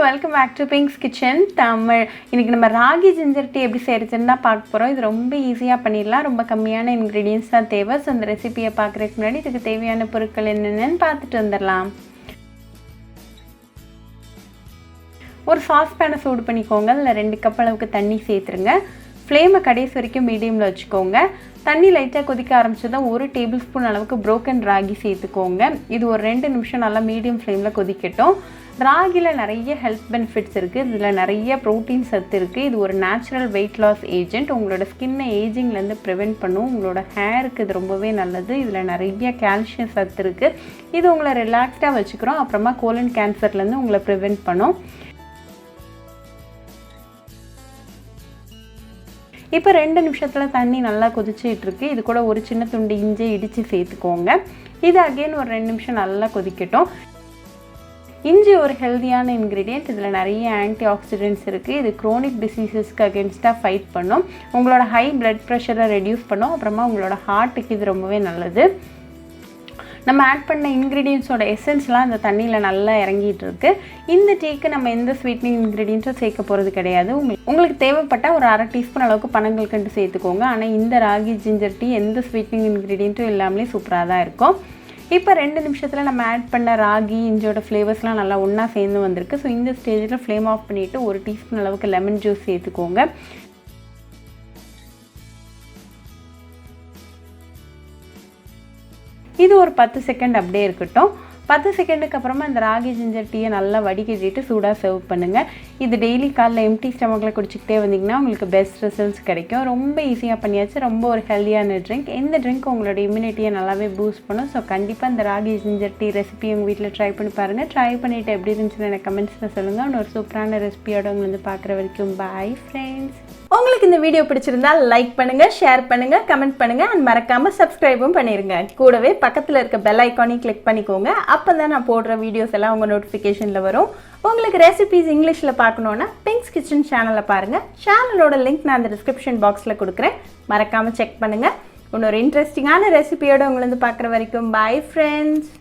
Welcome back to Pinks Kitchen Tamil. இன்றைக்கி நம்ம ragi ginger tea எப்படி செய்கிறதுன்னு தான் பார்க்க போகிறோம். இது ரொம்ப ஈஸியாக பண்ணிடலாம். ரொம்ப கம்மியான இன்க்ரீடியன்ஸ் தான் தேவை. ஸோ அந்த ரெசிபியை பார்க்குறதுக்கு முன்னாடி இதுக்கு தேவையான பொருட்கள் என்னென்னு பார்த்துட்டு வந்துடலாம். ஒரு சாஸ் பேனை சூடு பண்ணிக்கோங்க. அதில் 2 கப் அளவுக்கு தண்ணி சேர்த்துருங்க. ஃப்ளேமை கடைசி வரைக்கும் மீடியமில் வச்சுக்கோங்க. தண்ணி லைட்டாக கொதிக்க ஆரம்பிச்சதான் 1 டேபிள் ஸ்பூன் அளவுக்கு ப்ரோக்கன் ராகி சேர்த்துக்கோங்க. இது ஒரு 2 நிமிஷம் நல்லா மீடியம் ஃப்ளேமில் கொதிக்கட்டும். ராகியில் நிறைய ஹெல்த் பெனிஃபிட்ஸ் இருக்குது. இதில் நிறைய ப்ரோட்டீன் சத்து இருக்குது. இது ஒரு நேச்சுரல் வெயிட் லாஸ் ஏஜென்ட். உங்களோட ஸ்கின்னை ஏஜிங்லேருந்து ப்ரிவெண்ட் பண்ணும். உங்களோட ஹேருக்கு இது ரொம்பவே நல்லது. இதில் நிறைய கால்சியம் சத்து இருக்குது. இது உங்களை ரிலாக்ஸ்டாக வச்சுக்கிறோம். அப்புறமா கோலன் கேன்சர்லேருந்து உங்களை ப்ரிவெண்ட் பண்ணும். இப்போ 2 நிமிஷத்தில் தண்ணி நல்லா கொதிச்சிட்ருக்கு. இது கூட ஒரு சின்ன துண்டு இஞ்சி இடித்து சேர்த்துக்கோங்க. இது அகெயின் ஒரு 2 நிமிஷம் நல்லா கொதிக்கட்டும். இஞ்சி ஒரு ஹெல்த்தியான இன்க்ரீடியன்ட். இதில் நிறைய ஆன்டி ஆக்சிடென்ட்ஸ் இருக்குது. இது க்ரோனிக் டிசீசஸ்க்கு அகேன்ஸ்டாக ஃபைட் பண்ணும். உங்களோட ஹை பிளட் ப்ரெஷரை ரெடியூஸ் பண்ணும். அப்புறமா உங்களோட ஹார்ட்டுக்கு இது ரொம்பவே நல்லது. நம்ம ஆட் பண்ண இன்க்ரீடியன்ஸோட எசன்ஸ்லாம் இந்த தண்ணியில் நல்லா இறங்கிட்டு இருக்கு. இந்த டீக்கு நம்ம எந்த ஸ்வீட்னிங் இன்க்ரீடியன்ஸும் சேர்க்க போகிறது கிடையாது. உங்களுக்கு தேவைப்பட்டால் ஒரு 1/2 டீஸ்பூன் அளவுக்கு பனங்கல்கண்டு சேர்த்துக்கோங்க. ஆனால் இந்த ராகி ஜிஞ்சர் டீ எந்த ஸ்வீட்னிங் இன்க்ரீடியன்ட்டும் இல்லாமலே சூப்பராக தான் இருக்கும். இப்போ 2 நிமிஷத்தில் நம்ம ஆட் பண்ண ராகி இஞ்சோட ஃப்ளேவர்ஸ்லாம் நல்லா ஒன்றா சேர்ந்து வந்திருக்கு. ஸோ இந்த ஸ்டேஜில் ஃப்ளேம் ஆஃப் பண்ணிவிட்டு 1 டீஸ்பூன் அளவுக்கு லெமன் ஜூஸ் சேர்த்துக்கோங்க. இது ஒரு 10 செகண்ட் அப்படியே இருக்கட்டும். 10 செகண்டுக்கு அப்புறமா இந்த ராகி ஜிஞ்சர் டீயை நல்லா வடிகட்டிட்டு சூடாக சர்வ் பண்ணுங்கள். இது டெய்லி காலைல எம்டி ஸ்டமக்கில் குடிச்சிக்கிட்டே வந்தீங்கன்னா உங்களுக்கு பெஸ்ட் ரிசல்ட்ஸ் கிடைக்கும். ரொம்ப ஈஸியாக பண்ணியாச்சு. ரொம்ப ஒரு ஹெல்த்தியான ட்ரிங்க். இந்த ட்ரிங்க் உங்களோட இம்யூனிட்டியை நல்லாவே பூஸ்ட் பண்ணும். ஸோ கண்டிப்பாக இந்த ராகி ஜிஞ்சர் டீ ரெசிபி உங்கள் வீட்டில் ட்ரை பண்ணி பாருங்கள். ட்ரை பண்ணிவிட்டு எப்படி இருந்துச்சுன்னு எனக்கு கமெண்ட்ஸில் சொல்லுங்கள். இன்னொரு சூப்பரான ரெசிபியோட உங்களை வந்து பார்க்குற வரைக்கும் பாய் ஃப்ரெண்ட்ஸ். உங்களுக்கு இந்த வீடியோ பிடிச்சிருந்தா லைக் பண்ணுங்கள், ஷேர் பண்ணுங்கள், கமெண்ட் பண்ணுங்கள் அண்ட் மறக்காமல் சப்ஸ்கிரைபும் பண்ணிடுங்க. கூடவே பக்கத்தில் இருக்க பெல் ஐக்கானையும் கிளிக் பண்ணிக்கோங்க. அப்போ தான் நான் போடுற வீடியோஸ் எல்லாம் உங்கள் நோட்டிஃபிகேஷனில் வரும். உங்களுக்கு ரெசிபிஸ் இங்கிலீஷில் பார்க்கணுன்னா பிங்க்ஸ் கிச்சன் சேனலை பாருங்கள். சேனலோட லிங்க் நான் அந்த டிஸ்கிரிப்ஷன் பாக்ஸில் கொடுக்குறேன். மறக்காமல் செக் பண்ணுங்கள். இன்னொரு இன்ட்ரெஸ்டிங்கான ரெசிபியோடு உங்களை வந்து பார்க்குற வரைக்கும் பாய் ஃப்ரெண்ட்ஸ்.